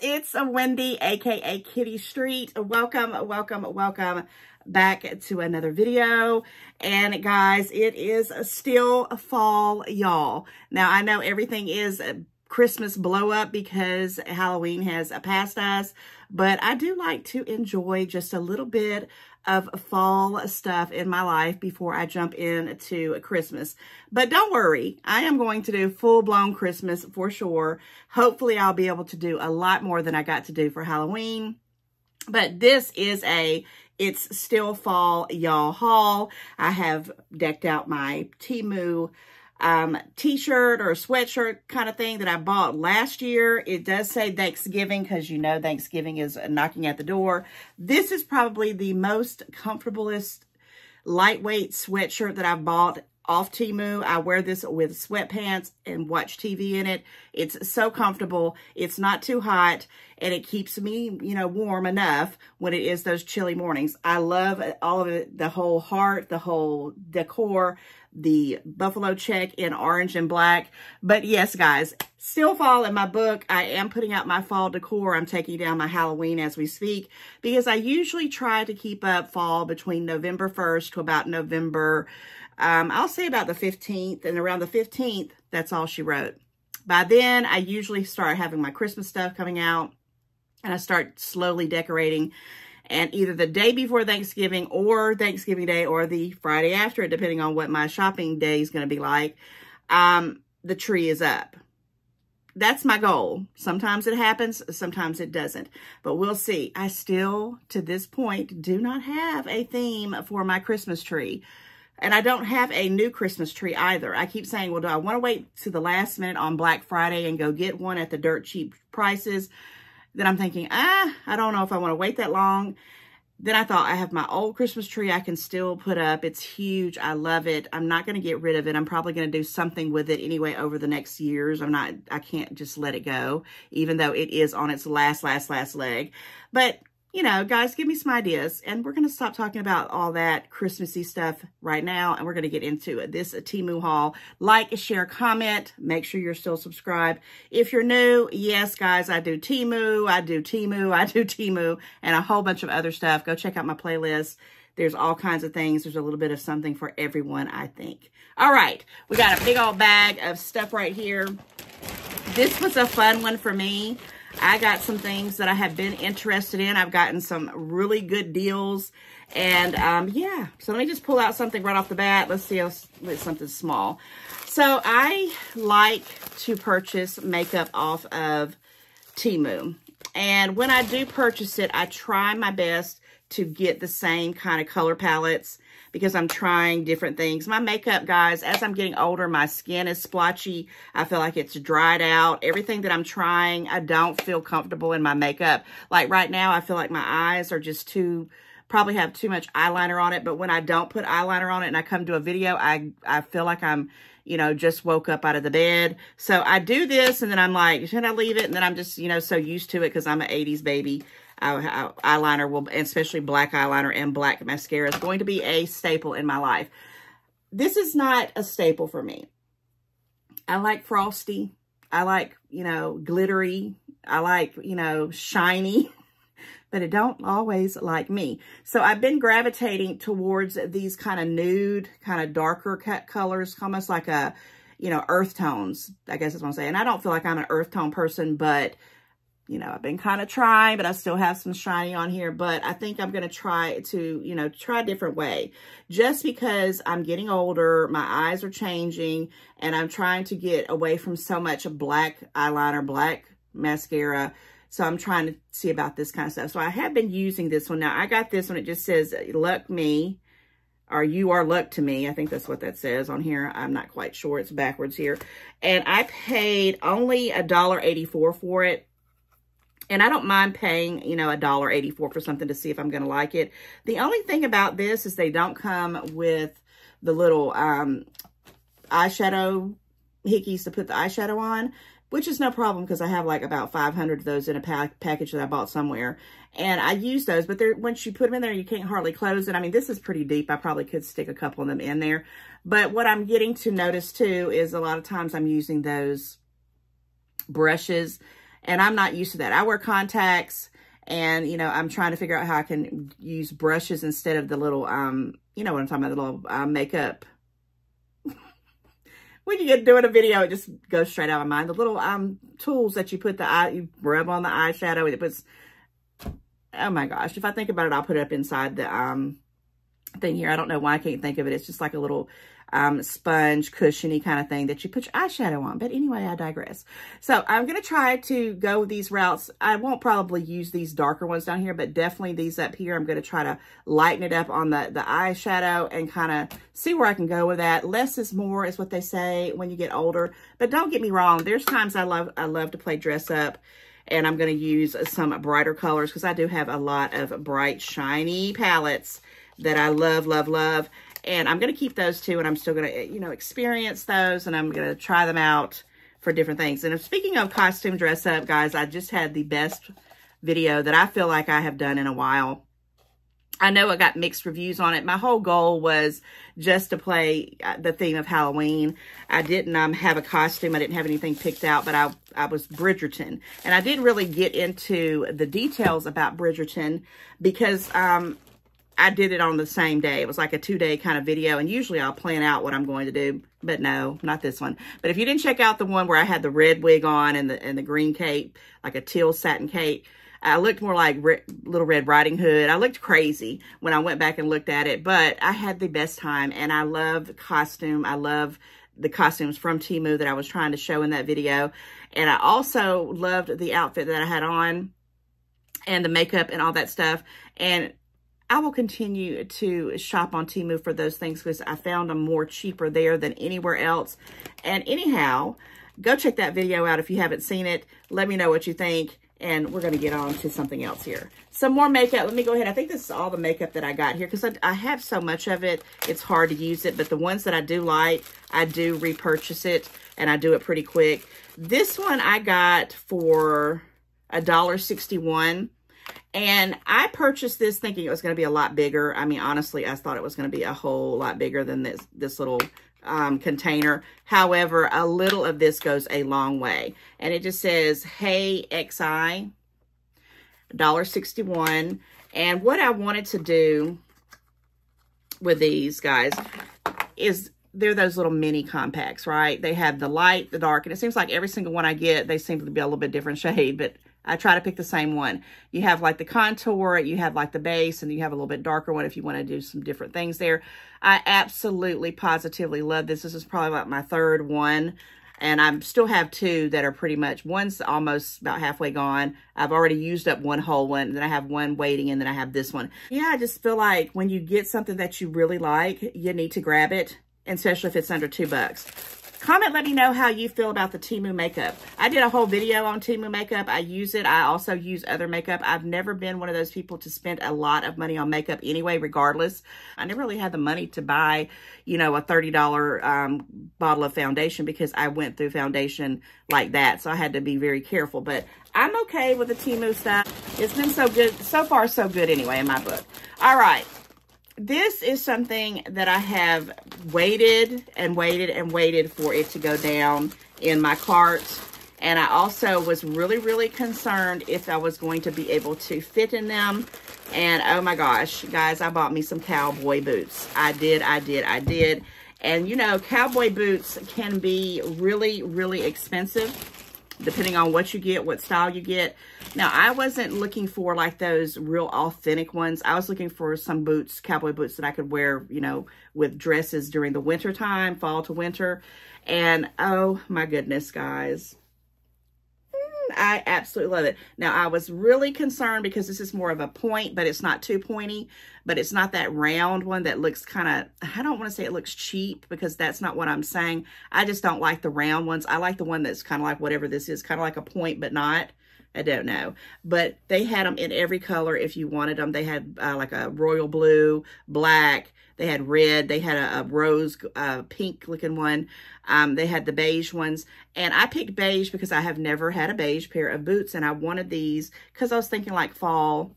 it's Wendy, aka Kitty Street. Welcome back to another video. And guys, it is still fall, y'all. Now I know everything is Christmas blow up because Halloween has passed us, but I do like to enjoy just a little bit of fall stuff in my life before I jump into Christmas. But don't worry, I am going to do full-blown Christmas for sure. Hopefully I'll be able to do a lot more than I got to do for Halloween. But this is it's still fall, y'all haul. I have decked out my Temu t-shirt or sweatshirt kind of thing that I bought last year. It does say Thanksgiving because you know Thanksgiving is knocking at the door. This is probably the most comfortablest lightweight sweatshirt that I've bought off Temu. I wear this with sweatpants and watch TV in it. It's so comfortable. It's not too hot and it keeps me, you know, warm enough when it is those chilly mornings. I love all of it, the whole heart, the whole decor, the buffalo check in orange and black. But yes, guys, still fall in my book. I am putting out my fall decor. I'm taking down my Halloween as we speak because I usually try to keep up fall between November 1st to about November, I'll say about the 15th, and around the 15th, that's all she wrote. By then, I usually start having my Christmas stuff coming out, and I start slowly decorating. And either the day before Thanksgiving or Thanksgiving Day or the Friday after it, depending on what my shopping day is going to be like, the tree is up. That's my goal. Sometimes it happens, sometimes it doesn't. But we'll see. I still, to this point, do not have a theme for my Christmas tree. And I don't have a new Christmas tree either. I keep saying, well, do I want to wait to the last minute on Black Friday and go get one at the dirt cheap prices? Then I'm thinking, I don't know if I want to wait that long. Then I thought I have my old Christmas tree I can still put up. It's huge. I love it. I'm not going to get rid of it. I'm probably going to do something with it anyway over the next years. I can't just let it go, even though it is on its last leg. But you know, guys, give me some ideas. And we're going to stop talking about all that Christmassy stuff right now. And we're going to get into it. This Temu haul. Like, share, comment. Make sure you're still subscribed. If you're new, yes, guys, I do Temu, and a whole bunch of other stuff. Go check out my playlist. There's all kinds of things. There's a little bit of something for everyone, I think. All right. We got a big old bag of stuff right here. This was a fun one for me. I got some things that I have been interested in. I've gotten some really good deals. And, yeah. So let me just pull out something right off the bat. Let's see if it's something small. So I like to purchase makeup off of Temu. And when I do purchase it, I try my best to get the same kind of color palettes because I'm trying different things. My makeup, guys, as I'm getting older, my skin is splotchy. I feel like it's dried out. Everything that I'm trying, I don't feel comfortable in my makeup. Like right now, I feel like my eyes are just probably have too much eyeliner on it. But when I don't put eyeliner on it and I come to a video, I feel like I'm, you know, just woke up out of the bed. So I do this and then I'm like, should I leave it? And then I'm just, you know, so used to it because I'm an 80s baby. Eyeliner will, especially black eyeliner and black mascara, is going to be a staple in my life. This is not a staple for me. I like frosty. I like, you know, glittery. I like, you know, shiny. But it don't always like me. So I've been gravitating towards these kind of nude, kind of darker colors, almost like a, you know, earth tones, I guess is what I'm saying. And I don't feel like I'm an earth tone person, but you know, I've been kind of trying, but I still have some shiny on here. But I think I'm going to try to, you know, try a different way. Just because I'm getting older, my eyes are changing, and I'm trying to get away from so much black eyeliner, black mascara. So I'm trying to see about this kind of stuff. So I have been using this one. Now, I got this one. It just says, luck me, or you are luck to me. I think that's what that says on here. I'm not quite sure. It's backwards here. And I paid only $1.84 for it. And I don't mind paying, you know, $1.84 for something to see if I'm going to like it. The only thing about this is they don't come with the little eyeshadow hickeys to put the eyeshadow on, which is no problem because I have like about 500 of those in a package that I bought somewhere. And I use those, but once you put them in there, you can't hardly close it. I mean, this is pretty deep. I probably could stick a couple of them in there. But what I'm getting to notice too is a lot of times I'm using those brushes And I'm not used to that. I wear contacts, and, you know, I'm trying to figure out how I can use brushes instead of the little, you know what I'm talking about, the little makeup. When you get doing a video, it just goes straight out of my mind. The little tools that you put you rub on the eyeshadow, and it puts, oh my gosh. If I think about it, I'll put it up inside the thing here. I don't know why I can't think of it. It's just like a little sponge, cushiony kind of thing that you put your eyeshadow on. But anyway, I digress. So I'm going to try to go these routes. I won't probably use these darker ones down here, but definitely these up here. I'm going to try to lighten it up on the eyeshadow and kind of see where I can go with that. Less is more is what they say when you get older. But don't get me wrong. There's times I love to play dress up. And I'm going to use some brighter colors because I do have a lot of bright, shiny palettes that I love, love, love. And I'm going to keep those too. And I'm still going to, you know, experience those. And I'm going to try them out for different things. And speaking of costume dress up, guys, I just had the best video that I feel like I have done in a while. I know I got mixed reviews on it. My whole goal was just to play the theme of Halloween. I didn't have a costume. I didn't have anything picked out, but I was Bridgerton. And I didn't really get into the details about Bridgerton because I did it on the same day. It was like a 2-day kind of video. And usually I'll plan out what I'm going to do. But no, not this one. But if you didn't check out the one where I had the red wig on and the green cape, like a teal satin cape, I looked more like Little Red Riding Hood. I looked crazy when I went back and looked at it. But I had the best time. And I love the costume. I love the costumes from Temu that I was trying to show in that video. And I also loved the outfit that I had on and the makeup and all that stuff. And I will continue to shop on Temu for those things because I found them more cheaper there than anywhere else. And anyhow, go check that video out if you haven't seen it. Let me know what you think. And we're going to get on to something else here. Some more makeup. Let me go ahead. I think this is all the makeup that I got here because I have so much of it. It's hard to use it. But the ones that I do like, I do repurchase it. And I do it pretty quick. This one I got for $1.61. And I purchased this thinking it was going to be a lot bigger. I mean, honestly, I thought it was going to be a whole lot bigger than this little container. However, a little of this goes a long way. And it just says, Hey XI, $1.61. And what I wanted to do with these, guys, is they're those little mini compacts, right? They have the light, the dark, and it seems like every single one I get, they seem to be a little bit different shade, but I try to pick the same one. You have like the contour, you have like the base, and you have a little bit darker one if you want to do some different things there. I absolutely, positively love this. This is probably like my third one. And I still have two that are pretty much, one's almost about halfway gone. I've already used up one whole one. And then I have one waiting, and then I have this one. Yeah, I just feel like when you get something that you really like, you need to grab it, especially if it's under $2. Comment, let me know how you feel about the Temu makeup. I did a whole video on Temu makeup. I use it. I also use other makeup. I've never been one of those people to spend a lot of money on makeup anyway, regardless. I never really had the money to buy, you know, a $30 bottle of foundation because I went through foundation like that. So I had to be very careful. But I'm okay with the Temu stuff. It's been so good. So far, so good anyway in my book. All right. This is something that I have waited and waited and waited for it to go down in my cart. And I also was really, really concerned if I was going to be able to fit in them. And oh my gosh, guys, I bought me some cowboy boots. I did. And you know, cowboy boots can be really, really expensive depending on what you get, what style you get. Now, I wasn't looking for like those real authentic ones. I was looking for some boots, cowboy boots that I could wear, you know, with dresses during the winter time, fall to winter. And oh my goodness, guys. I absolutely love it. Now, I was really concerned because this is more of a point, but it's not too pointy, but it's not that round one that looks kind of, I don't want to say it looks cheap because that's not what I'm saying. I just don't like the round ones. I like the one that's kind of like whatever this is, kind of like a point, but not. I don't know. But they had them in every color if you wanted them. They had like a royal blue, black. They had red. They had a rose pink looking one. They had the beige ones. And I picked beige because I have never had a beige pair of boots. And I wanted these because I was thinking like fall.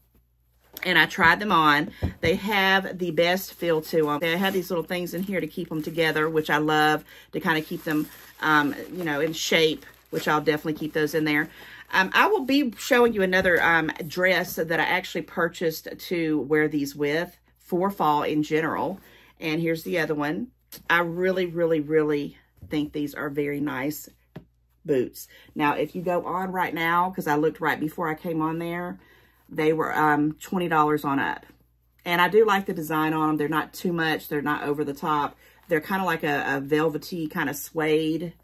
And I tried them on. They have the best feel to them. They have these little things in here to keep them together, which I love, to kind of keep them, you know, in shape, which I'll definitely keep those in there. I will be showing you another dress that I actually purchased to wear these with for fall in general. And here's the other one. I really, really, really think these are very nice boots. Now, if you go on right now, because I looked right before I came on there, they were $20 on up. And I do like the design on them. They're not too much. They're not over the top. They're kind of like a velvety kind of suede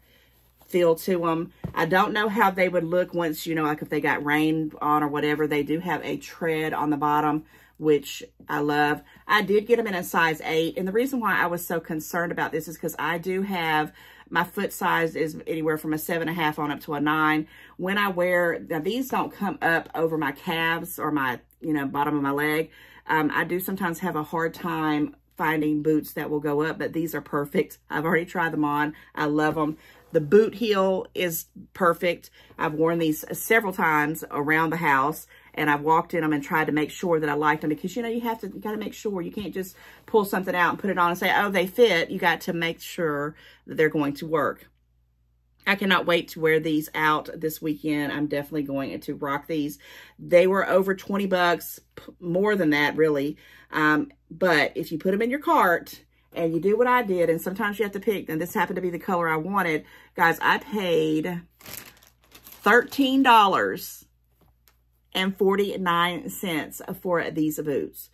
feel to them. I don't know how they would look once, you know, like if they got rain on or whatever. They do have a tread on the bottom, which I love. I did get them in a size 8. And the reason why I was so concerned about this is because I do have, my foot size is anywhere from a 7.5 on up to a 9. When I wear, now these don't come up over my calves or my, you know, bottom of my leg. I do sometimes have a hard time finding boots that will go up, but these are perfect. I've already tried them on. I love them. The boot heel is perfect. I've worn these several times around the house, and I've walked in them and tried to make sure that I liked them, because, you know, you got to make sure. You can't just pull something out and put it on and say, oh, they fit. You got to make sure that they're going to work. I cannot wait to wear these out this weekend. I'm definitely going to rock these. They were over 20 bucks, more than that, really. But if you put them in your cart and you do what I did, and sometimes you have to pick, and this happened to be the color I wanted, guys, I paid $13.49 for these boots.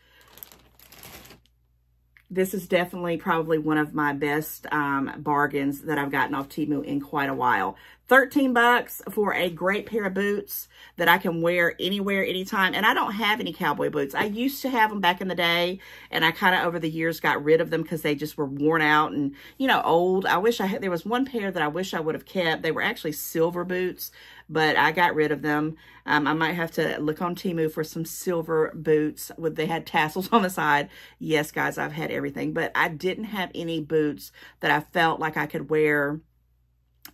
This is definitely probably one of my best bargains that I've gotten off Temu in quite a while. 13 bucks for a great pair of boots that I can wear anywhere, anytime. And I don't have any cowboy boots. I used to have them back in the day, and I kind of over the years got rid of them because they just were worn out and, you know, old. I wish I had, there was one pair that I wish I would have kept. They were actually silver boots, but I got rid of them. I might have to look on Temu for some silver boots. They had tassels on the side. Yes, guys, I've had everything, but I didn't have any boots that I felt like I could wear,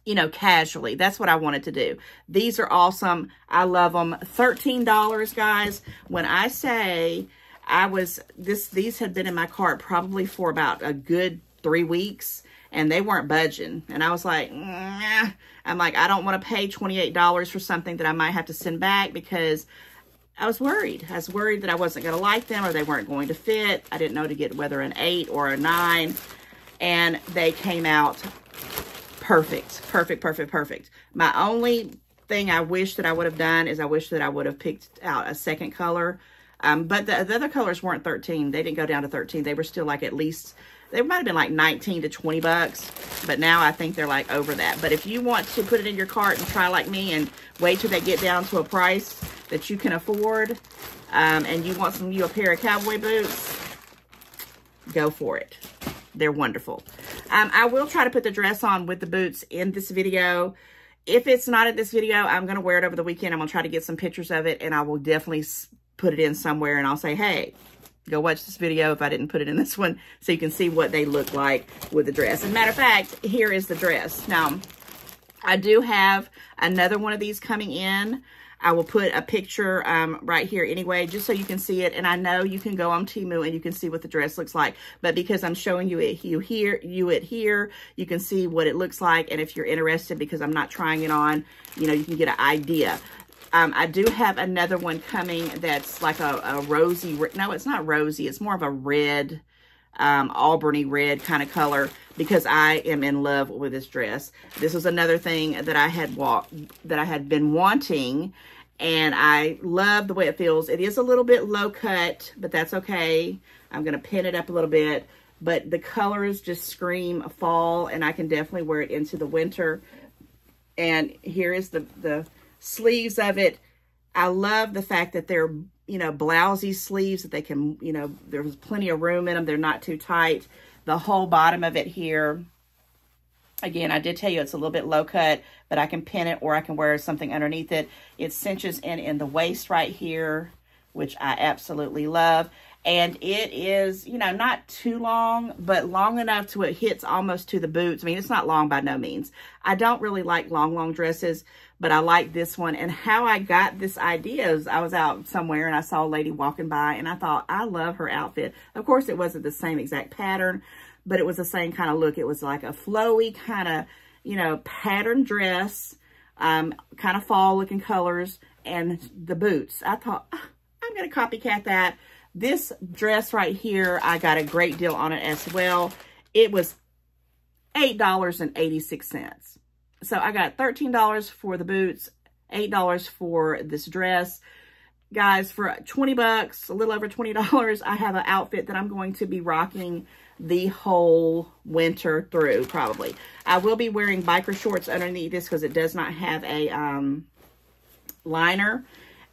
you know, casually. That's what I wanted to do. These are awesome. I love them. $13, guys. When I say these had been in my cart probably for about a good 3 weeks, and they weren't budging. And I was like, nah. I'm like, I don't want to pay $28 for something that I might have to send back, because I was worried. I was worried that I wasn't going to like them, or they weren't going to fit. I didn't know to get whether an 8 or a 9. And they came out perfect, perfect, perfect, perfect. My only thing I wish that I would have done is I wish that I would have picked out a second color. But the other colors weren't 13. They didn't go down to 13. They were still like at least, they might have been like 19 to 20 bucks. But now I think they're like over that. But if you want to put it in your cart and try like me and wait till they get down to a price that you can afford, and you want a pair of cowboy boots, go for it. They're wonderful. I will try to put the dress on with the boots in this video. If it's not in this video, I'm going to wear it over the weekend. I'm going to try to get some pictures of it, and I will definitely put it in somewhere, and I'll say, hey, go watch this video if I didn't put it in this one, so you can see what they look like with the dress. As a matter of fact, here is the dress. Now, I do have another one of these coming in. I will put a picture right here anyway, just so you can see it. And I know you can go on Temu and you can see what the dress looks like. But because I'm showing you it here, you can see what it looks like. And if you're interested, because I'm not trying it on, you know, you can get an idea. I do have another one coming that's like a rosy, no, it's not rosy. It's more of a red, Auburny red kind of color, because I am in love with this dress. This was another thing that I had been wanting, and I love the way it feels. It is a little bit low cut, but that's okay. I'm going to pin it up a little bit, but the colors just scream fall, and I can definitely wear it into the winter. And here is the sleeves of it. I love the fact that they're, you know, blousey sleeves, that they can, you know, there's plenty of room in them. They're not too tight. The whole bottom of it here, again, I did tell you it's a little bit low cut, but I can pin it or I can wear something underneath it. It cinches in the waist right here, which I absolutely love. And it is, you know, not too long, but long enough to it hits almost to the boots. I mean, it's not long by no means. I don't really like long dresses, but I like this one. And how I got this idea is I was out somewhere and I saw a lady walking by, and I thought, I love her outfit. Of course, it wasn't the same exact pattern, but it was the same kind of look. It was like a flowy kind of, you know, pattern dress kind of fall looking colors, and the boots. I thought, I'm going to copycat that. This dress right here, I got a great deal on it as well. It was $8.86. So I got $13 for the boots, $8 for this dress. Guys, for 20 bucks, a little over $20, I have an outfit that I'm going to be rocking the whole winter through, probably. I will be wearing biker shorts underneath this because it does not have a liner.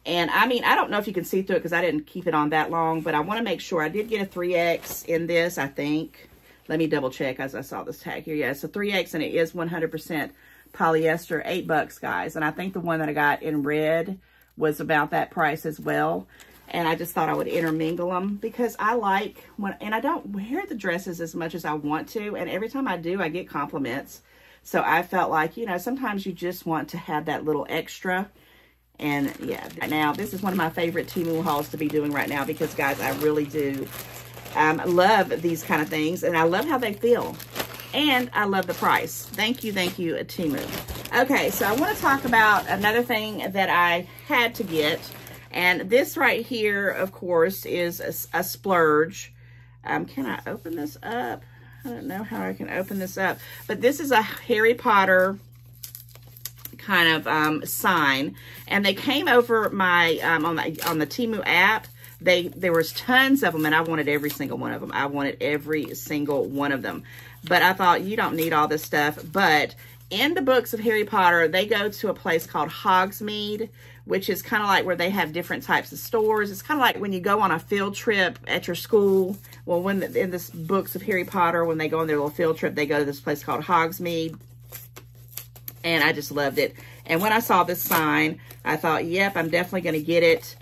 And I mean, I don't know if you can see through it because I didn't keep it on that long, but I want to make sure. I did get a 3X in this, I think. Let me double check as I saw this tag here. Yeah, it's a 3X and it is 100% polyester, $8, guys. And I think the one that I got in red was about that price as well. And I just thought I would intermingle them because I like when, and I don't wear the dresses as much as I want to. And every time I do, I get compliments. So I felt like, you know, sometimes you just want to have that little extra. And yeah, now this is one of my favorite Temu hauls to be doing right now because, guys, I really do love these kind of things. And I love how they feel. And I love the price. Thank you, Temu. Okay, so I want to talk about another thing that I had to get. And this right here, of course, is a splurge. Can I open this up? I don't know how I can open this up. But this is a Harry Potter kind of sign. And they came over my on the Temu app. There was tons of them, and I wanted every single one of them. I wanted every single one of them. But I thought, you don't need all this stuff. But in the books of Harry Potter, they go to a place called Hogsmeade, which is kind of like where they have different types of stores. It's kind of like when you go on a field trip at your school. Well, in this books of Harry Potter, when they go on their little field trip, they go to this place called Hogsmeade. And I just loved it. And when I saw this sign, I thought, yep, I'm definitely going to get it.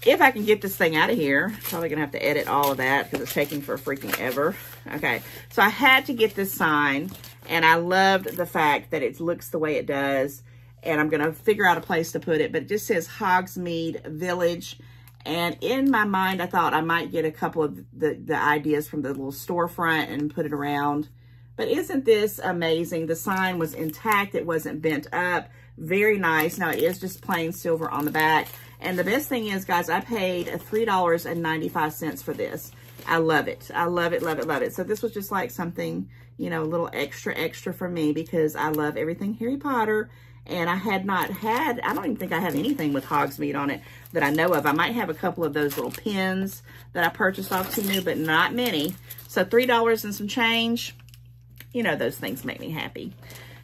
If I can get this thing out of here. Probably going to have to edit all of that because it's taking for freaking ever. Okay, so I had to get this sign. And I loved the fact that it looks the way it does. And I'm going to figure out a place to put it. But it just says Hogsmeade Village. And in my mind, I thought I might get a couple of the ideas from the little storefront and put it around. But isn't this amazing? The sign was intact. It wasn't bent up. Very nice. Now, it is just plain silver on the back. And the best thing is, guys, I paid $3.95 for this. I love it. I love it, love it, love it. So this was just like something, you know, a little extra for me because I love everything Harry Potter. And I had not had, I don't even think I have anything with Hogsmeade on it that I know of. I might have a couple of those little pins that I purchased off Temu, but not many. So $3 and some change, you know, those things make me happy.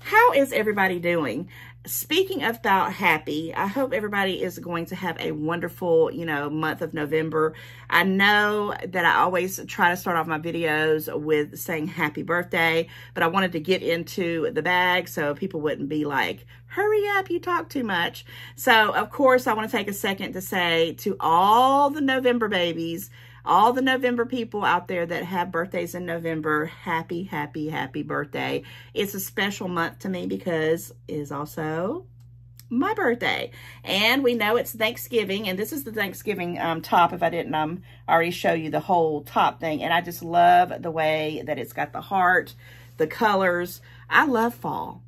How is everybody doing? Speaking about happy, I hope everybody is going to have a wonderful, you know, month of November. I know that I always try to start off my videos with saying happy birthday, but I wanted to get into the bag so people wouldn't be like, hurry up, you talk too much. So, of course, I want to take a second to say to all the November babies, all the November people out there that have birthdays in November, happy, happy, happy birthday. It's a special month to me because it is also my birthday. And we know it's Thanksgiving, and this is the Thanksgiving top. If I didn't already show you the whole top thing. And I just love the way that it's got the heart, the colors. I love fall.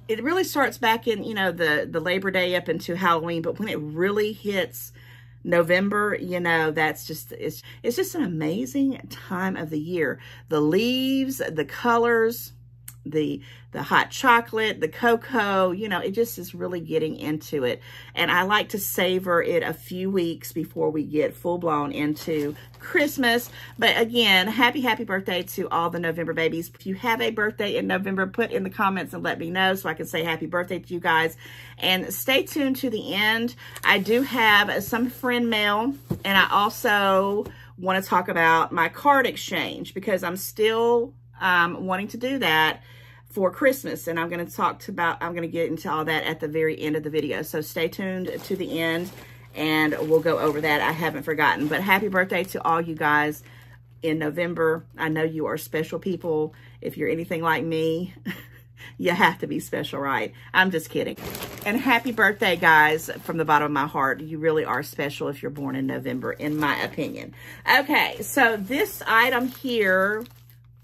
It really starts back in, you know, the Labor Day up into Halloween, but when it really hits November, you know, that's just, it's just an amazing time of the year. The leaves, the colors, the hot chocolate, the cocoa, you know, it just is really getting into it. And I like to savor it a few weeks before we get full blown into Christmas. But again, happy, happy birthday to all the November babies. If you have a birthday in November, put in the comments and let me know so I can say happy birthday to you guys. And stay tuned to the end. I do have some friend mail, and I also want to talk about my card exchange because I'm still wanting to do that for Christmas, and I'm going to get into all that at the very end of the video. So stay tuned to the end, and we'll go over that. I haven't forgotten, but happy birthday to all you guys in November. I know you are special people. If you're anything like me, you have to be special, right? I'm just kidding. And happy birthday, guys, from the bottom of my heart. You really are special if you're born in November, in my opinion. Okay, so this item here,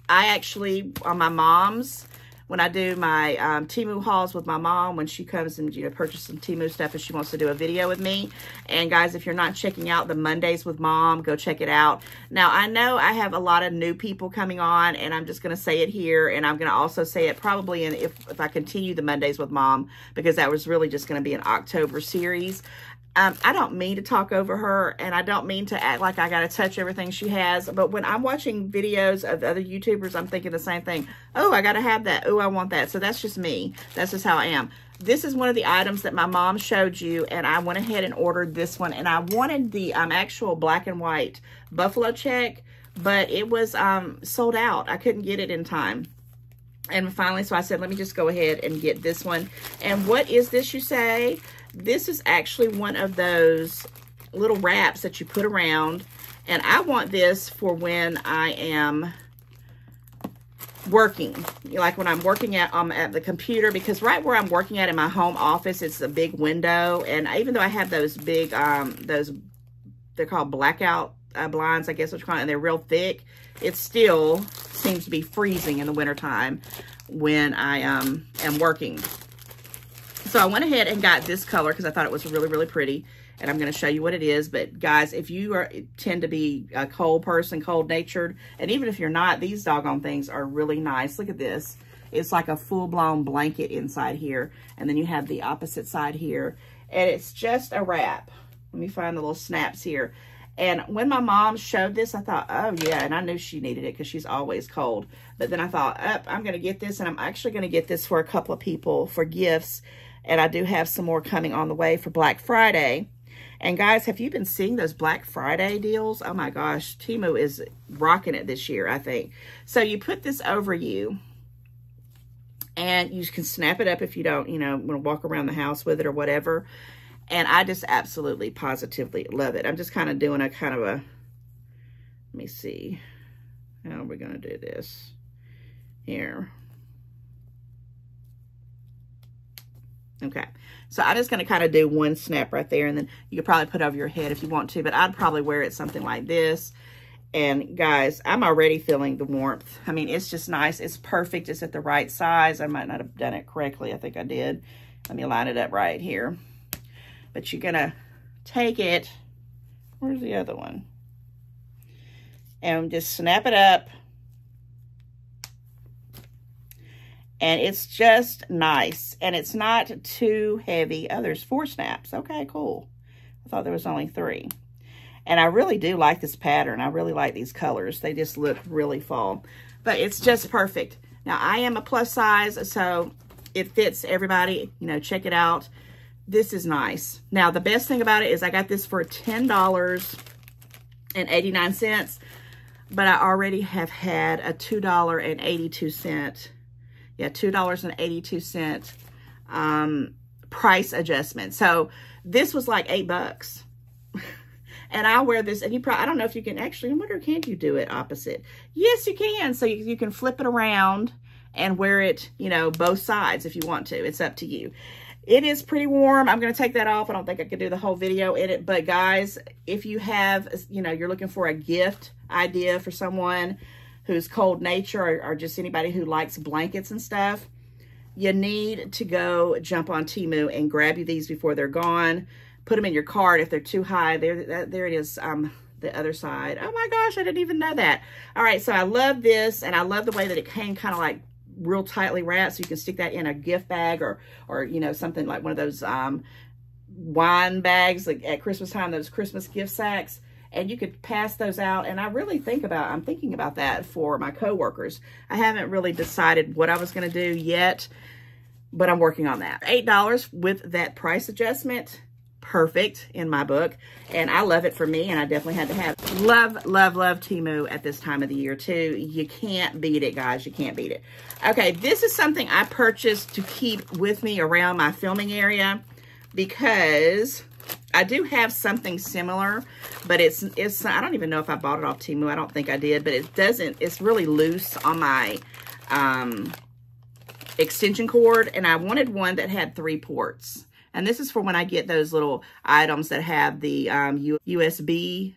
I actually, on my mom's when I do my Temu hauls with my mom, when she comes and, you know, purchase some Temu stuff and she wants to do a video with me. And guys, if you're not checking out the Mondays with Mom, go check it out. Now, I know I have a lot of new people coming on, and I'm just going to say it here, and I'm going to also say it probably in if I continue the Mondays with Mom, because that was really just going to be an October series. I don't mean to talk over her, and I don't mean to act like I got to touch everything she has, but when I'm watching videos of other YouTubers, I'm thinking the same thing. Oh, I got to have that. Oh, I want that. So that's just me. That's just how I am. This is one of the items that my mom showed you, and I went ahead and ordered this one, and I wanted the actual black and white buffalo check, but it was sold out. I couldn't get it in time. And finally, so I said, let me just go ahead and get this one. And what is this, you say? This is actually one of those little wraps that you put around. And I want this for when I am working. Like when I'm working at the computer, because right where I'm working at in my home office, it's a big window. And even though I have those big, they're called blackout blinds, I guess what you call it, and they're real thick, it still seems to be freezing in the wintertime when I am working. So I went ahead and got this color because I thought it was really, really pretty. And I'm going to show you what it is. But guys, if you tend to be a cold person, cold-natured, and even if you're not, these doggone things are really nice. Look at this. It's like a full-blown blanket inside here. And then you have the opposite side here. And it's just a wrap. Let me find the little snaps here. And when my mom showed this, I thought, oh, yeah. And I knew she needed it because she's always cold. But then I thought, I'm going to get this. And I'm actually going to get this for a couple of people for gifts. And I do have some more coming on the way for Black Friday. And guys, have you been seeing those Black Friday deals? Oh my gosh, Temu is rocking it this year, I think. So you put this over you, and you can snap it up if you don't, you know, want to walk around the house with it or whatever. And I just absolutely, positively love it. I'm just kind of doing a let me see. How are we going to do this? Here. Okay, so I'm just going to kind of do one snap right there, and then you could probably put over your head if you want to, but I'd probably wear it something like this. And guys, I'm already feeling the warmth. I mean, it's just nice. It's perfect. It's at the right size. I might not have done it correctly. I think I did. Let me line it up right here. But you're going to take it. Where's the other one? And just snap it up. And it's just nice. And it's not too heavy. Oh, there's 4 snaps. Okay, cool. I thought there was only 3. And I really do like this pattern. I really like these colors. They just look really fall. But it's just perfect. Now, I am a plus size, so it fits everybody. You know, check it out. This is nice. Now, the best thing about it is I got this for $10.89. But I already have had a $2.82. Yeah, $2.82 price adjustment. So this was like $8. And I wear this, and I don't know if you can actually, I wonder, can you do it opposite? Yes, you can. So you can flip it around and wear it, you know, both sides if you want to. It's up to you. It is pretty warm. I'm going to take that off. I don't think I could do the whole video in it. But guys, if you have, you know, you're looking for a gift idea for someone who's cold nature, or just anybody who likes blankets and stuff, you need to go jump on Temu and grab you these before they're gone. Put them in your cart if they're too high. There it is, the other side. Oh my gosh, I didn't even know that. All right, so I love this, and I love the way that it came kind of like real tightly wrapped, so you can stick that in a gift bag, or you know, something like one of those wine bags like at Christmas time, those Christmas gift sacks. And you could pass those out. And I really I'm thinking about that for my coworkers. I haven't really decided what I was going to do yet, but I'm working on that. $8 with that price adjustment. Perfect in my book. And I love it for me, and I definitely had to have it. Love, love, love Temu at this time of the year too. You can't beat it, guys. You can't beat it. Okay, this is something I purchased to keep with me around my filming area, because I do have something similar, but it's I don't even know if I bought it off Temu. I don't think I did, but it's really loose on my extension cord, and I wanted one that had 3 ports. And this is for when I get those little items that have the USB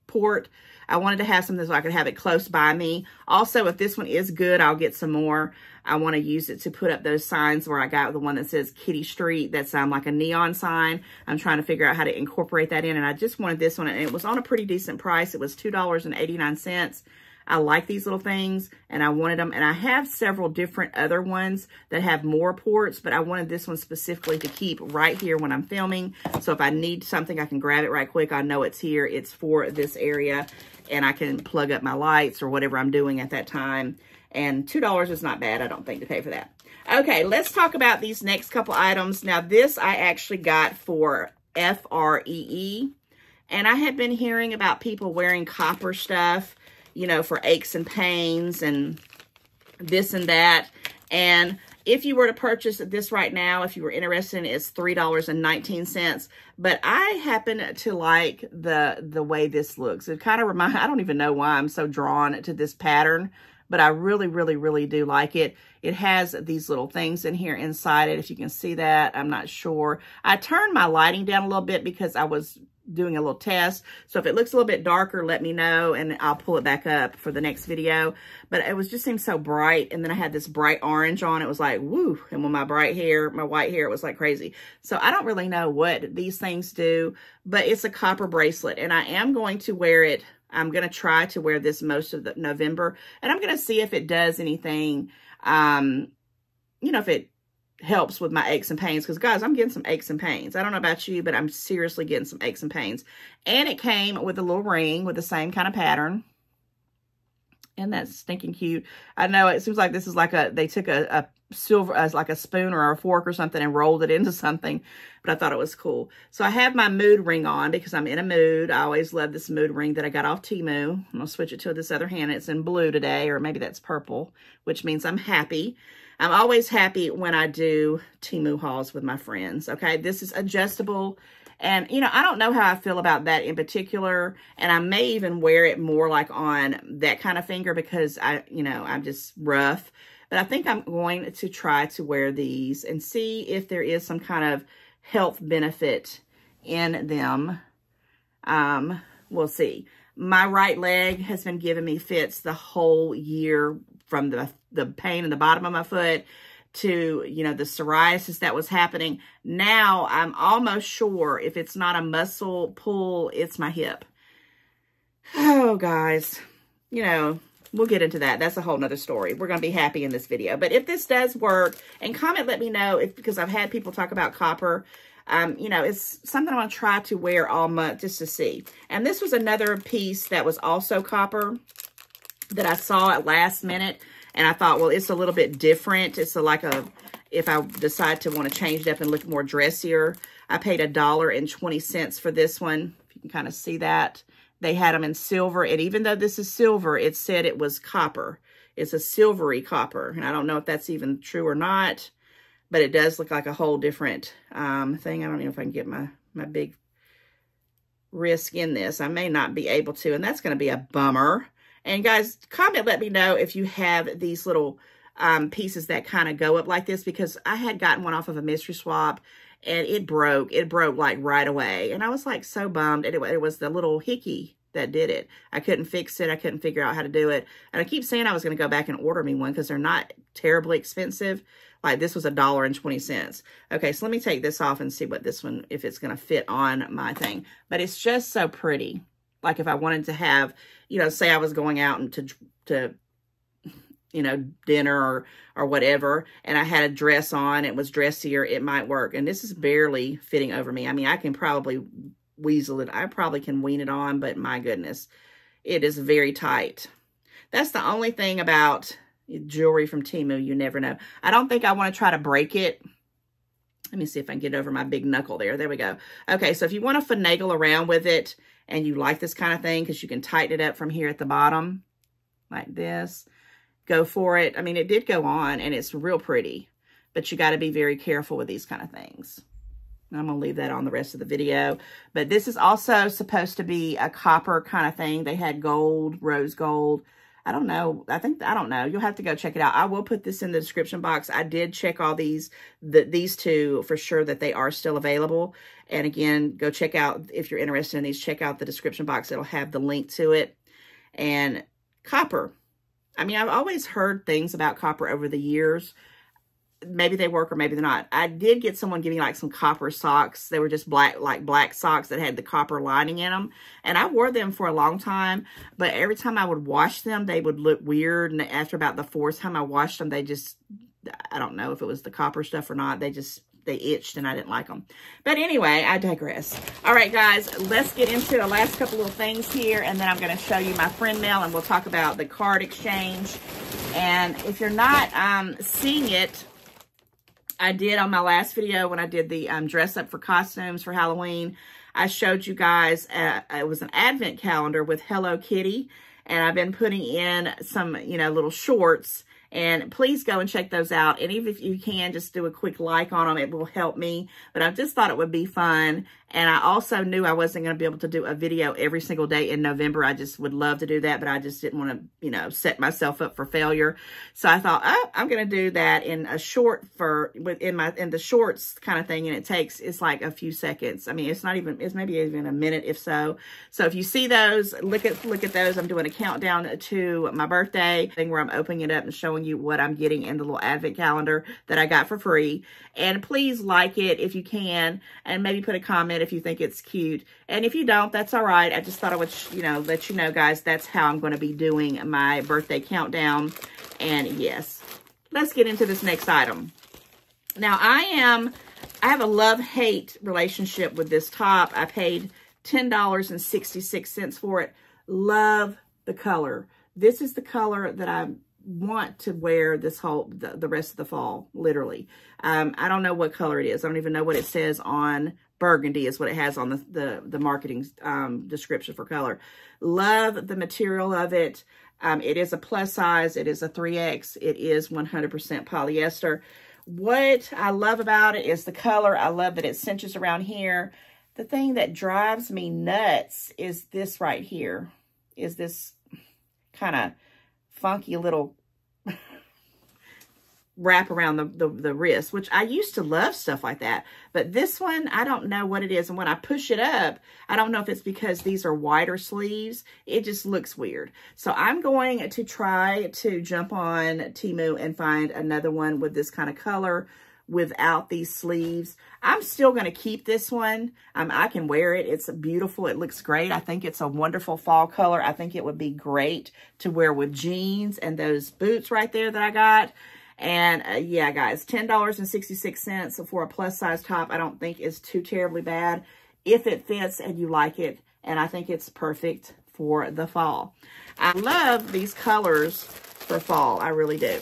port. I wanted to have something so I could have it close by me. Also, if this one is good, I'll get some more. I want to use it to put up those signs where I got the one that says Kitty Street. That's like a neon sign. I'm trying to figure out how to incorporate that in. And I just wanted this one. And it was on a pretty decent price. It was $2.89. I like these little things and I wanted them. And I have several different other ones that have more ports, but I wanted this one specifically to keep right here when I'm filming. So if I need something, I can grab it right quick. I know it's here. It's for this area and I can plug up my lights or whatever I'm doing at that time. And $2 is not bad, I don't think, to pay for that. Okay, let's talk about these next couple items. Now this I actually got for FREE. And I had been hearing about people wearing copper stuff, you know, for aches and pains and this and that. And if you were to purchase this right now, if you were interested in it, it's $3.19. But I happen to like the way this looks. It kind of reminds, I don't even know why I'm so drawn to this pattern, but I really, really, really do like it. It has these little things in here inside it. If you can see that, I'm not sure. I turned my lighting down a little bit because I was doing a little test. So if it looks a little bit darker, let me know and I'll pull it back up for the next video. But it was just seemed so bright. And then I had this bright orange on. It was like, woo. And with my bright hair, my white hair, it was like crazy. So I don't really know what these things do, but it's a copper bracelet and I am going to wear it. I'm going to try to wear this most of the November and I'm going to see if it does anything, you know, if it helps with my aches and pains, because guys, I'm getting some aches and pains. I don't know about you, but I'm seriously getting some aches and pains. And it came with a little ring with the same kind of pattern. And that's stinking cute. I know it seems like this is like they took a silver, like a spoon or a fork or something and rolled it into something, but I thought it was cool. So I have my mood ring on because I'm in a mood. I always love this mood ring that I got off Temu. I'm going to switch it to this other hand. It's in blue today, or maybe that's purple, which means I'm happy. I'm always happy when I do Temu hauls with my friends, okay? This is adjustable, and, you know, I don't know how I feel about that in particular, and I may even wear it more like on that kind of finger because, I'm just rough, but I think I'm going to try to wear these and see if there is some kind of health benefit in them. We'll see. My right leg has been giving me fits the whole year from the pain in the bottom of my foot to, you know, the psoriasis that was happening. Now I'm almost sure if it's not a muscle pull, it's my hip. Oh, guys, you know, we'll get into that. That's a whole nother story. We're going to be happy in this video. But if this does work, and comment, let me know, because I've had people talk about copper. You know, it's something I'm going to try to wear all month just to see. And this was another piece that was also copper that I saw at last minute. And I thought, well, it's a little bit different. It's if I decide to want to change it up and look more dressier, I paid $1.20 for this one. If you can kind of see that. They had them in silver. And even though this is silver, it said it was copper. It's a silvery copper. And I don't know if that's even true or not. But it does look like a whole different thing. I don't know if I can get my big wrist in this. I may not be able to. And that's going to be a bummer. And guys, comment, let me know if you have these little pieces that kind of go up like this. Because I had gotten one off of a mystery swap. And it broke. It broke like right away. And I was like so bummed. And it was the little hickey that did it. I couldn't fix it. I couldn't figure out how to do it. And I keep saying I was going to go back and order me one because they're not terribly expensive. Like this was $1.20. Okay, so let me take this off and see what this one, if it's going to fit on my thing. But it's just so pretty. Like if I wanted to have, you know, say I was going out and to you know, dinner or whatever, and I had a dress on, it was dressier, it might work. And this is barely fitting over me. I mean, I can probably weasel it. I probably can wean it on, but my goodness, it is very tight. That's the only thing about jewelry from Temu. You never know. I don't think I want to try to break it. Let me see if I can get over my big knuckle there. There we go. Okay, so if you want to finagle around with it and you like this kind of thing, because you can tighten it up from here at the bottom like this, go for it. I mean, it did go on and it's real pretty, but you got to be very careful with these kind of things. I'm going to leave that on the rest of the video. But this is also supposed to be a copper kind of thing. They had gold, rose gold. I don't know. I don't know. You'll have to go check it out. I will put this in the description box. I did check all these two for sure that they are still available. And again, go check out, if you're interested in these, check out the description box. It'll have the link to it. And copper. I mean, I've always heard things about copper over the years. Maybe they work or maybe they're not. I did get someone giving like some copper socks. They were just black socks that had the copper lining in them. And I wore them for a long time. But every time I would wash them, they would look weird. And after about the fourth time I washed them, they just, I don't know if it was the copper stuff or not. They itched and I didn't like them. But anyway, I digress. All right, guys, let's get into the last couple little things here. And then I'm going to show you my friend mail and we'll talk about the card exchange. And if you're not seeing it, I did on my last video when I did the dress up for costumes for Halloween. I showed you guys, it was an advent calendar with Hello Kitty. And I've been putting in some, you know, little shorts. And please go and check those out. And even if you can, just do a quick like on them. It will help me. But I just thought it would be fun. And I also knew I wasn't going to be able to do a video every single day in November. I just would love to do that. But I just didn't want to, you know, set myself up for failure. So I thought, oh, I'm going to do that in a short in the shorts kind of thing. And it's like a few seconds. I mean, it's maybe even a minute if so. So if you see those, look at those. I'm doing a countdown to my birthday thing where I'm opening it up and showing you what I'm getting in the little advent calendar that I got for free. And please like it if you can, and maybe put a comment if you think it's cute. And if you don't, that's all right. I just thought I would, you know, let you know, guys, that's how I'm going to be doing my birthday countdown. And yes, let's get into this next item. Now, I have a love-hate relationship with this top. I paid $10.66 for it. Love the color. This is the color that I want to wear the rest of the fall, literally. I don't know what color it is. I don't even know what it says on burgundy is what it has on the marketing description for color. Love the material of it. It is a plus size. It is a 3X. It is 100% polyester. What I love about it is the color. I love that it cinches around here. The thing that drives me nuts is this right here. Is this kind of funky little wrap around the wrist, which I used to love stuff like that. But this one, I don't know what it is. And when I push it up, I don't know if it's because these are wider sleeves. It just looks weird. So I'm going to try to jump on Temu and find another one with this kind of color without these sleeves. I'm still going to keep this one. I can wear it. It's beautiful. It looks great. I think it's a wonderful fall color. I think it would be great to wear with jeans and those boots right there that I got. And yeah, guys, $10.66 for a plus size top, I don't think is too terribly bad if it fits and you like it. And I think it's perfect for the fall. I love these colors for fall. I really do.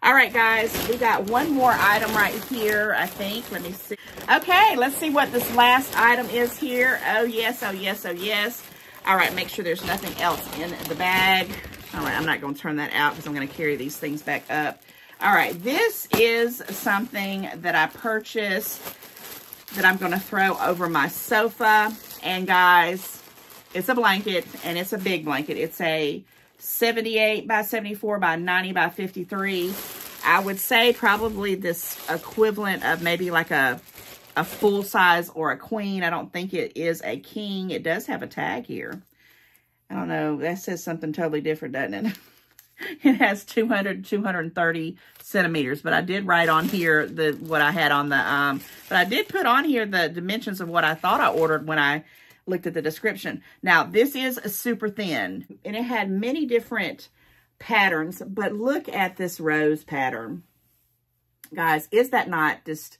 All right, guys, we got one more item right here, I think. Let me see. Okay, let's see what this last item is here. Oh, yes, oh, yes, oh, yes. All right, make sure there's nothing else in the bag. All right, I'm not going to turn that out because I'm going to carry these things back up. All right, this is something that I purchased that I'm going to throw over my sofa. And, guys, it's a blanket, and it's a big blanket. It's a 78 by 74 by 90 by 53. I would say probably this equivalent of maybe like a full size or a queen. I don't think it is a king. It does have a tag here. I don't know. That says something totally different, doesn't it? It has 230 centimeters, but I did write on here what I had on the, but I did put on here the dimensions of what I thought I ordered when I looked at the description. Now, this is super thin, and it had many different patterns, but look at this rose pattern. Guys, is that not just,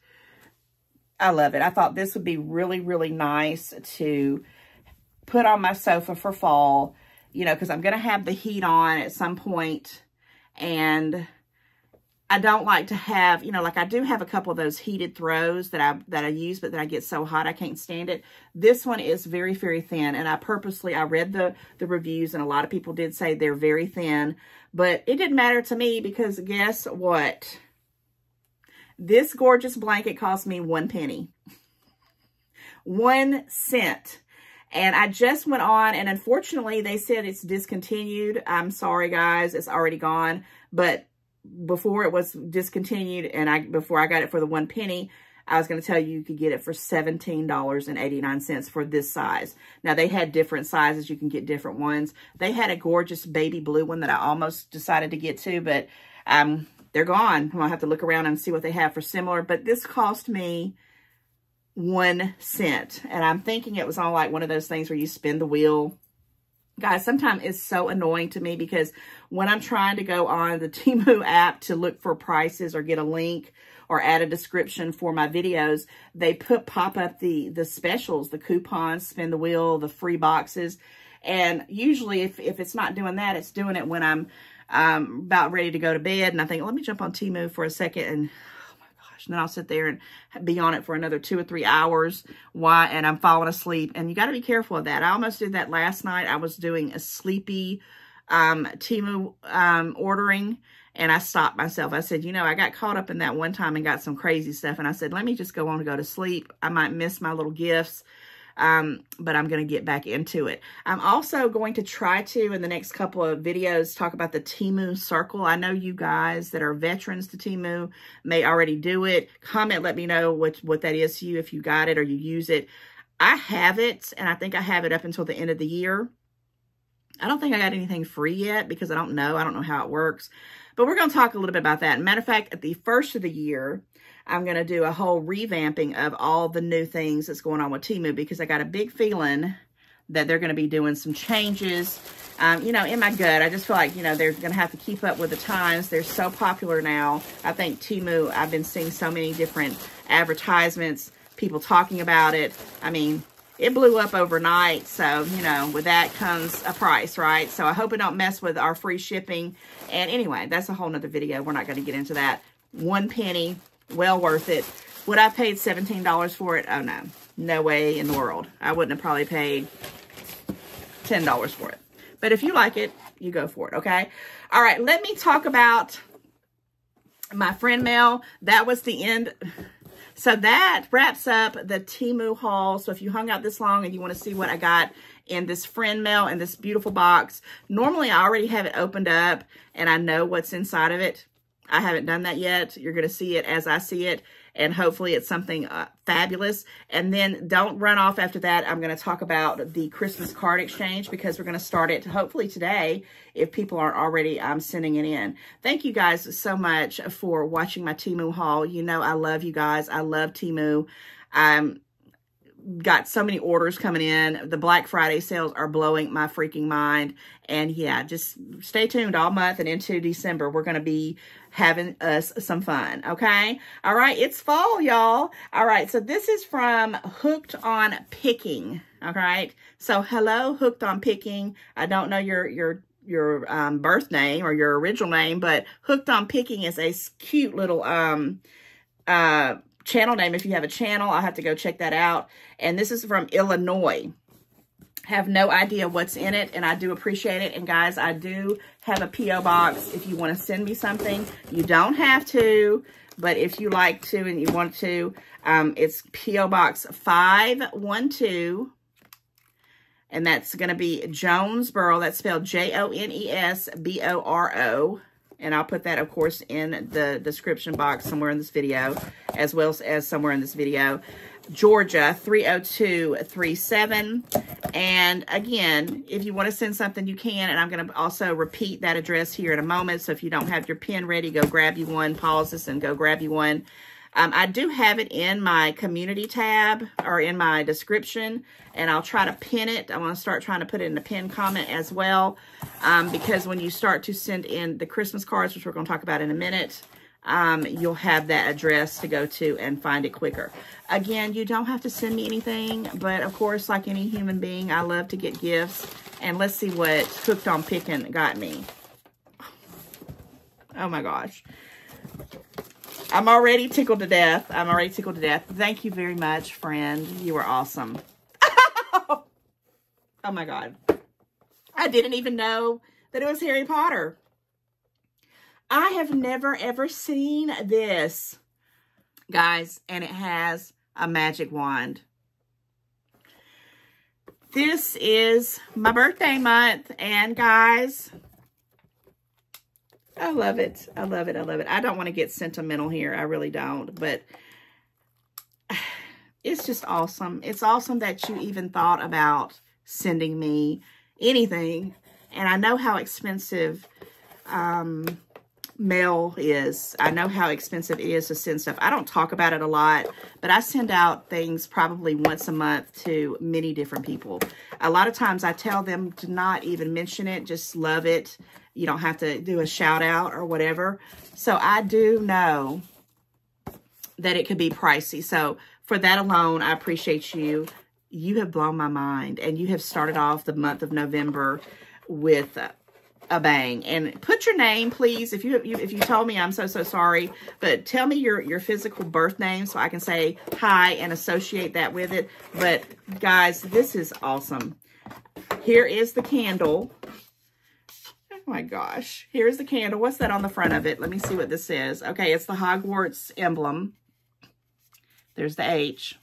I love it. I thought this would be really, really nice to put on my sofa for fall, you know, because I'm going to have the heat on at some point, and I don't like to have, you know, like I do have a couple of those heated throws that I use, but then I get so hot I can't stand it. This one is very, very thin, and I read the reviews, and a lot of people did say they're very thin, but it didn't matter to me because guess what? This gorgeous blanket cost me 1 penny. 1 cent. And I just went on, and unfortunately, they said it's discontinued. I'm sorry, guys. It's already gone. But before it was discontinued, and before I got it for the 1 penny, I was going to tell you you could get it for $17.89 for this size. Now, they had different sizes. You can get different ones. They had a gorgeous baby blue one that I almost decided to get to, but they're gone. I'm going to have to look around and see what they have for similar. But this cost me 1 cent. And I'm thinking it was on like one of those things where you spin the wheel. Guys, sometimes it's so annoying to me because when I'm trying to go on the Temu app to look for prices or get a link or add a description for my videos, they pop up the specials, the coupons, spin the wheel, the free boxes. And usually if it's not doing that, it's doing it when I'm about ready to go to bed. And I think, let me jump on Temu for a second. And and then I'll sit there and be on it for another 2 or 3 hours and I'm falling asleep. And you got to be careful of that. I almost did that last night. I was doing a sleepy Temu ordering, and I stopped myself. I said, you know, I got caught up in that one time and got some crazy stuff. And I said, let me just go on and go to sleep. I might miss my little gifts. But I'm going to get back into it. I'm also going to try to, in the next couple of videos, talk about the Temu Circle. I know you guys that are veterans to Temu may already do it. Comment, let me know what that is to you, if you got it or you use it. I have it, and I think I have it up until the end of the year. I don't think I got anything free yet because I don't know how it works. But we're going to talk a little bit about that. Matter of fact, at the first of the year, I'm going to do a whole revamping of all the new things that's going on with Temu because I got a big feeling that they're going to be doing some changes. You know, in my gut, I just feel like, you know, they're going to have to keep up with the times. They're so popular now. I think Temu, I've been seeing so many different advertisements, people talking about it. I mean, it blew up overnight. So, you know, with that comes a price, right? So I hope it don't mess with our free shipping. And anyway, that's a whole nother video. We're not going to get into that. 1 penny. Well worth it. Would I have paid $17 for it? Oh, no. No way in the world. I wouldn't have probably paid $10 for it. But if you like it, you go for it, okay? All right, let me talk about my friend mail. That was the end. So that wraps up the Temu haul. So if you hung out this long and you want to see what I got in this friend mail in this beautiful box, normally I already have it opened up and I know what's inside of it. I haven't done that yet. You're going to see it as I see it, and hopefully it's something fabulous. And then don't run off after that. I'm going to talk about the Christmas card exchange because we're going to start it hopefully today if people aren't already sending it in. Thank you guys so much for watching my Temu haul. You know I love you guys. I love Temu. Got so many orders coming in. The Black Friday sales are blowing my freaking mind. And yeah, just stay tuned all month and into December. We're going to be having us some fun. Okay. All right. It's fall, y'all. All right. So this is from Hooked on Picking. All right. So hello, Hooked on Picking. I don't know your birth name or your original name, but Hooked on Picking is a cute little, channel name. If you have a channel, I'll have to go check that out. And this is from Illinois. Have no idea what's in it, and I do appreciate it. And guys, I do have a P.O. box if you want to send me something. You don't have to, but if you like to and you want to, it's P.O. Box 512, and that's going to be Jonesboro. That's spelled Jonesboro. And I'll put that, of course, in the description box somewhere in this video, as well as somewhere in this video. Georgia, 30237. And again, if you want to send something, you can. And I'm going to also repeat that address here in a moment. So if you don't have your pen ready, go grab you one. Pause this and go grab you one. I do have it in my community tab or in my description, and I'll try to pin it. I want to start trying to put it in the pin comment as well, because when you start to send in the Christmas cards, which we're going to talk about in a minute, you'll have that address to go to and find it quicker. Again, you don't have to send me anything, but of course, like any human being, I love to get gifts. And let's see what Hooked on Picking got me. Oh my gosh. I'm already tickled to death. I'm already tickled to death. Thank you very much, friend. You were awesome. Oh my God. I didn't even know that it was Harry Potter. I have never, ever seen this, guys, and it has a magic wand. This is my birthday month, and guys, I love it. I love it. I love it. I don't want to get sentimental here. I really don't, but it's just awesome. It's awesome that you even thought about sending me anything, and I know how expensive mail is. I know how expensive it is to send stuff. I don't talk about it a lot, but I send out things probably once a month to many different people. A lot of times I tell them to not even mention it, just love it. You don't have to do a shout out or whatever. So I do know that it could be pricey. So for that alone, I appreciate you. You have blown my mind, and you have started off the month of November with a bang. And put your name, please. If you told me, I'm so sorry, but tell me your physical birth name so I can say hi and associate that with it. But guys, this is awesome. Here is the candle. Oh my gosh. Here's the candle. What's that on the front of it? Let me see what this says. Okay, it's the Hogwarts emblem. There's the H.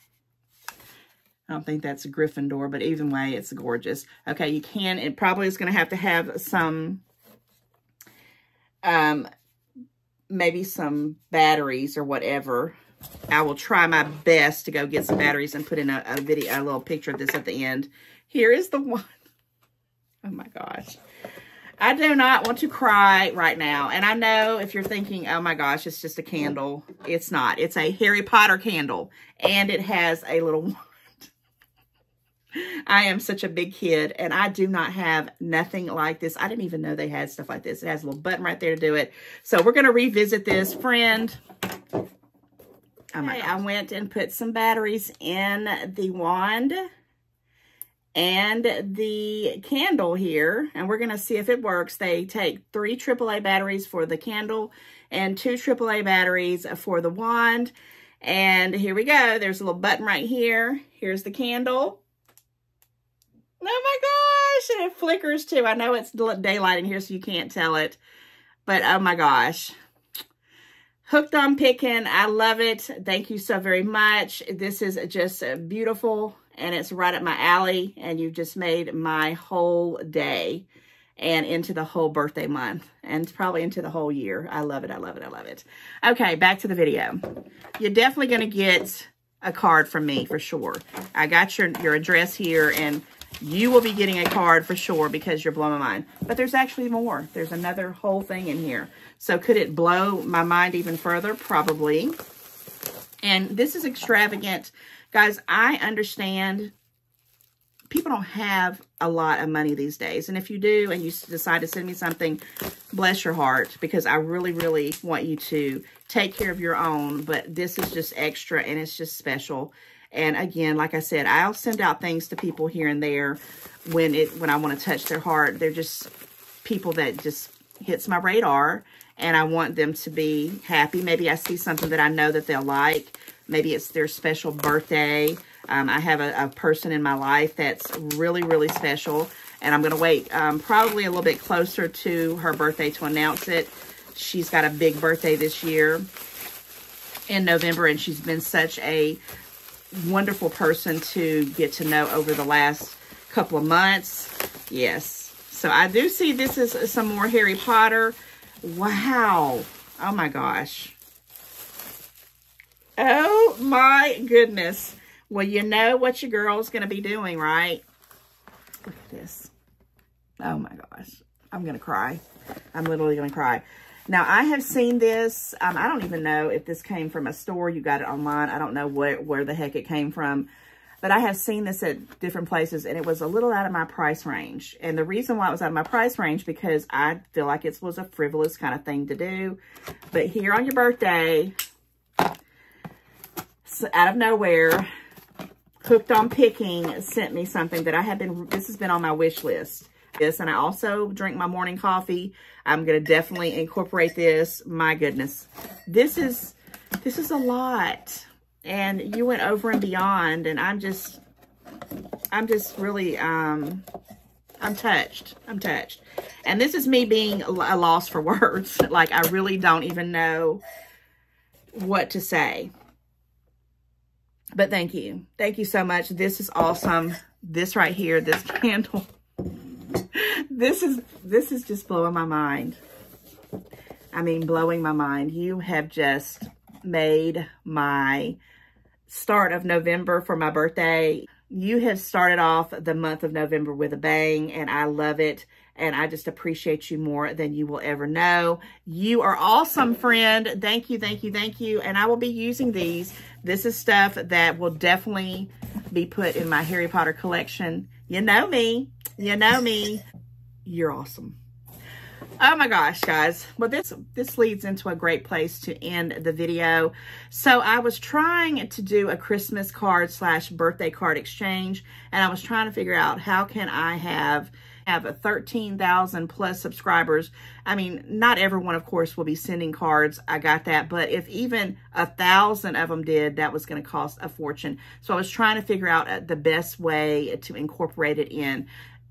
I don't think that's a Gryffindor, but either way, it's gorgeous. Okay, you can, it probably is going to have some, maybe some batteries or whatever. I will try my best to go get some batteries and put in a little picture of this at the end. Here is the one. Oh my gosh. I do not want to cry right now. And I know if you're thinking, oh my gosh, it's just a candle. It's not. It's a Harry Potter candle. And it has a little wand. I am such a big kid, and I do not have nothing like this. I didn't even know they had stuff like this. It has a little button right there to do it. So we're going to revisit this, friend. Oh my God. I went and put some batteries in the wand and the candle here, and we're going to see if it works. They take 3 AAA batteries for the candle and 2 AAA batteries for the wand. And here we go. There's a little button right here. Here's the candle. Oh my gosh, and it flickers too. I know it's daylight in here, so you can't tell it. But oh my gosh. Hooked on picking. I love it. Thank you so very much. This is just beautiful, and it's right up my alley, and you've just made my whole day and into the whole birthday month, and probably into the whole year. I love it. I love it. I love it. Okay, back to the video. You're definitely going to get a card from me for sure. I got your address here, and you will be getting a card for sure because you're blowing my mind. But there's actually more. There's another whole thing in here. So could it blow my mind even further? Probably. And this is extravagant. Guys, I understand people don't have a lot of money these days. And if you do and you decide to send me something, bless your heart, because I really, really want you to take care of your own. But this is just extra, and it's just special. And again, like I said, I'll send out things to people here and there when I want to touch their heart. They're just people that just hits my radar, and I want them to be happy. Maybe I see something that I know that they'll like. Maybe it's their special birthday. I have a person in my life that's really, really special, and I'm going to wait probably a little bit closer to her birthday to announce it. She's got a big birthday this year in November, and she's been such a wonderful person to get to know over the last couple of months. Yes. So I do see this is some more Harry Potter. Wow. Oh my gosh. Oh my goodness. Well, you know what your girl's going to be doing, right? Look at this. Oh my gosh. I'm going to cry. I'm literally going to cry. Now, I have seen this. I don't even know if this came from a store. You got it online. I don't know where the heck it came from. But I have seen this at different places, and it was a little out of my price range. And the reason why it was out of my price range, because I feel like it was a frivolous kind of thing to do. But here on your birthday, so out of nowhere, Hooked on Picking sent me something that this has been on my wish list. And I also drink my morning coffee. I'm going to definitely incorporate this. My goodness. This is a lot. And you went over and beyond, and I'm just really, I'm touched. I'm touched. And this is me being a loss for words. Like, I really don't even know what to say. But thank you. Thank you so much. This is awesome. This right here, this candle. This is just blowing my mind. I mean, blowing my mind. You have just made my start of November for my birthday. You have started off the month of November with a bang, and I love it. And I just appreciate you more than you will ever know. You are awesome, friend. Thank you, thank you, thank you. And I will be using these. This is stuff that will definitely be put in my Harry Potter collection. You know me. You know me. You're awesome. Oh my gosh, guys. Well, this leads into a great place to end the video. So I was trying to do a Christmas card / birthday card exchange, and I was trying to figure out how can I have a 13,000 plus subscribers. I mean, not everyone, of course, will be sending cards. I got that. But if even 1,000 of them did, that was going to cost a fortune. So I was trying to figure out the best way to incorporate it in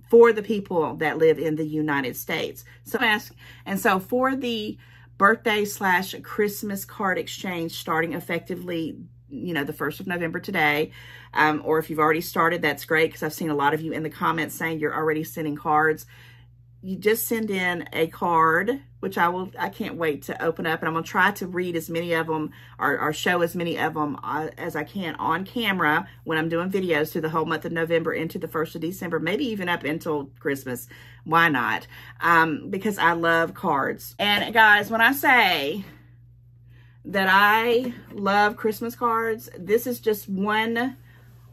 for the people that live in the United States. So for the birthday / Christmas card exchange starting effectively, you know, the 1st of November today, or if you've already started, that's great, because I've seen a lot of you in the comments saying you're already sending cards. You just send in a card, which I can't wait to open up, and I'm going to try to read as many of them or show as many of them as I can on camera when I'm doing videos through the whole month of November into the 1st of December, maybe even up until Christmas. Why not? Because I love cards. And guys, when I say that I love Christmas cards, this is just one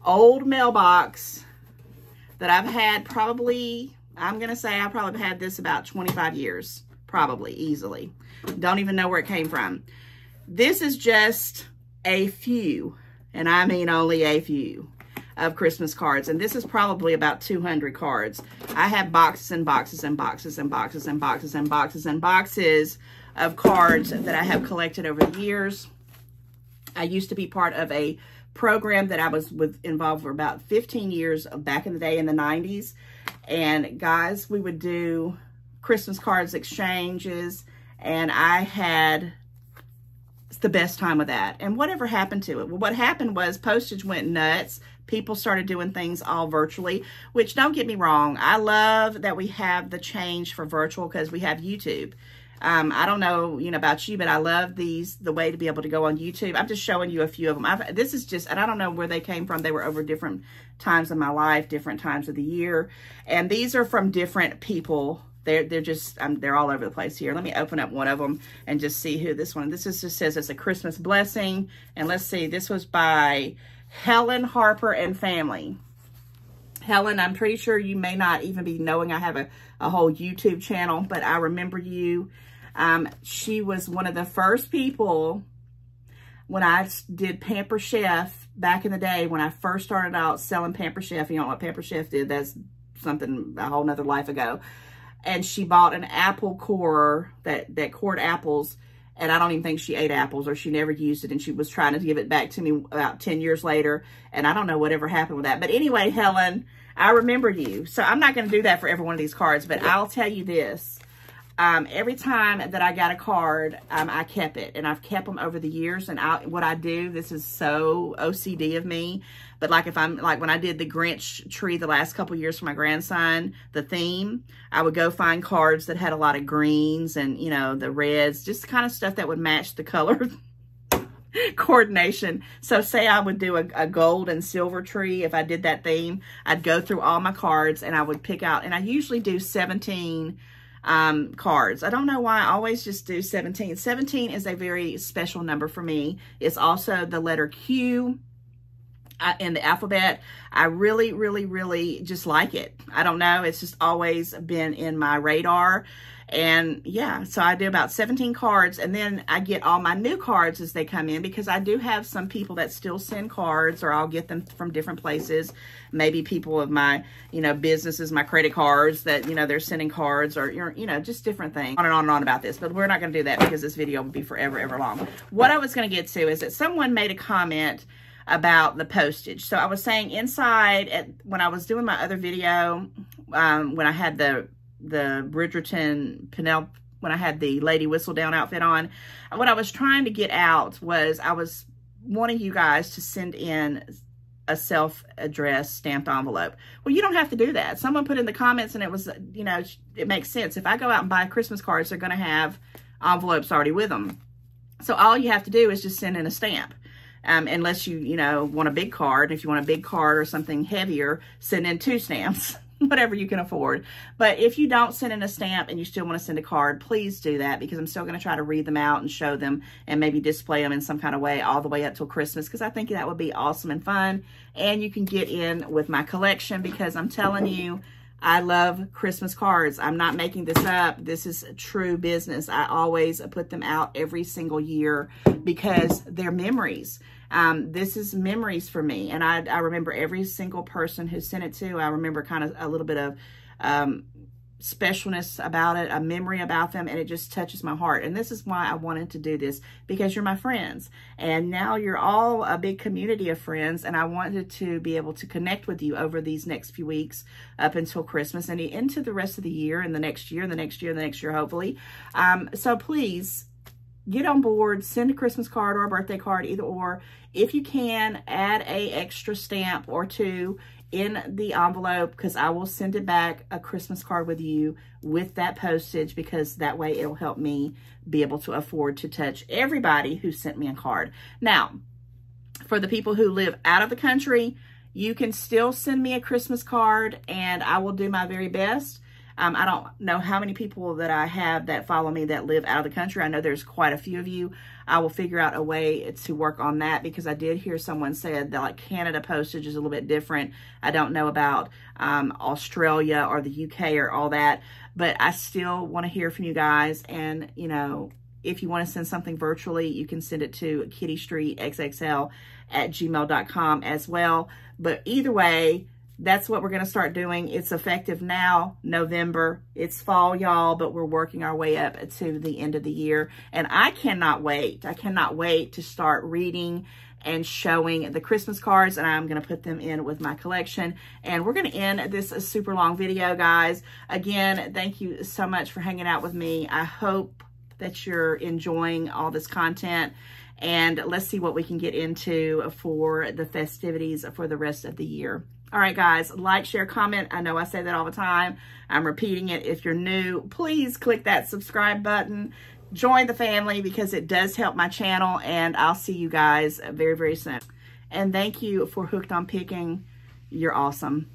old mailbox that I've had probably, I'm going to say I probably had this about 25 years, probably, easily. Don't even know where it came from. This is just a few, and I mean only a few, of Christmas cards. And this is probably about 200 cards. I have boxes and boxes and boxes and boxes and boxes and boxes and boxes of cards that I have collected over the years. I used to be part of a program that I was involved for about 15 years back in the day in the 90s. And guys, we would do Christmas cards exchanges, and I had the best time with that. And whatever happened to it? Well, what happened was postage went nuts. People started doing things all virtually, which, don't get me wrong, I love that we have the change for virtual because we have YouTube. I don't know, about you, but I love the way to be able to go on YouTube. I'm just showing you a few of them. This is just, and I don't know where they came from. They were over different times of my life, different times of the year. And these are from different people. They're just, they're all over the place here. Let me open up one of them and just see who this one, this is just says it's a Christmas blessing. And let's see, this was by Helen Harper and family. Helen, I'm pretty sure you may not even be knowing I have a whole YouTube channel, but I remember you. She was one of the first people when I did Pamper Chef back in the day, when I first started out selling Pamper Chef. You know what Pamper Chef did? That's something a whole nother life ago. And she bought an apple core that cored apples, and I don't even think she ate apples, or she never used it, and she was trying to give it back to me about 10 years later, and I don't know whatever happened with that. But anyway, Helen, I remember you. So I'm not going to do that for every one of these cards, but I'll tell you this. Every time that I got a card, I kept it, and I've kept them over the years. And what I do, this is so OCD of me, but like when I did the Grinch tree the last couple years for my grandson, the theme, I would go find cards that had a lot of greens and, the reds, just kind of stuff that would match the color coordination. So say I would do a gold and silver tree. If I did that theme, I'd go through all my cards and I would pick out, and I usually do 17 cards. I don't know why I always just do 17. 17 is a very special number for me. It's also the letter Q in the alphabet. I really, really, really just like it. I don't know. It's just always been in my radar. And yeah, so I do about 17 cards, and then I get all my new cards as they come in, because I do have some people that still send cards, or I'll get them from different places. Maybe people of my, businesses, my credit cards that, they're sending cards, or, just different things. On and on about this, but we're not going to do that because this video will be forever, ever long. What I was going to get to is that someone made a comment about the postage. So I was saying inside, when I was doing my other video, when I had the Bridgerton Penelope, when I had the Lady Whistledown outfit on, what I was trying to get out was I was wanting you guys to send in a self-addressed stamped envelope. Well, you don't have to do that. Someone put in the comments, and it was, you know, it makes sense. If I go out and buy Christmas cards, they're going to have envelopes already with them. So all you have to do is just send in a stamp. Unless you know, want a big card. If you want a big card or something heavier, send in 2 stamps. Whatever you can afford. But if you don't send in a stamp and you still want to send a card, please do that, because I'm still going to try to read them out and show them and maybe display them in some kind of way all the way up till Christmas, because I think that would be awesome and fun. And you can get in with my collection, because I'm telling you, I love Christmas cards. I'm not making this up. This is true business. I always put them out every single year because they're memories. This is memories for me. And I remember every single person who sent it to. I remember kind of a little bit of specialness about it, a memory about them, and it just touches my heart. And this is why I wanted to do this, because you're my friends. And now you're all a big community of friends, and I wanted to be able to connect with you over these next few weeks up until Christmas and into the rest of the year and the next year and the next year and the next year, hopefully. So please get on board, send a Christmas card or a birthday card, either or. If you can, add a extra stamp or 2 in the envelope, because I will send it back a Christmas card with you with that postage, because that way it'll help me be able to afford to touch everybody who sent me a card. Now, for the people who live out of the country, you can still send me a Christmas card, and I will do my very best. I don't know how many people that I have that follow me that live out of the country. I know there's quite a few of you. I will figure out a way to work on that, because I did hear someone said that like Canada postage is a little bit different. I don't know about Australia or the UK or all that, but I still want to hear from you guys. And, you know, if you want to send something virtually, you can send it to kittystreetxxl@gmail.com as well. But either way, that's what we're going to start doing. It's effective now, November. It's fall, y'all, but we're working our way up to the end of the year. And I cannot wait. I cannot wait to start reading and showing the Christmas cards, and I'm going to put them in with my collection. And we're going to end this super long video, guys. Again, thank you so much for hanging out with me. I hope that you're enjoying all this content. And let's see what we can get into for the festivities for the rest of the year. All right, guys, like, share, comment. I know I say that all the time. I'm repeating it. If you're new, please click that subscribe button. Join the family, because it does help my channel. And I'll see you guys very, very soon. And thank you for Hooked on Picking. You're awesome.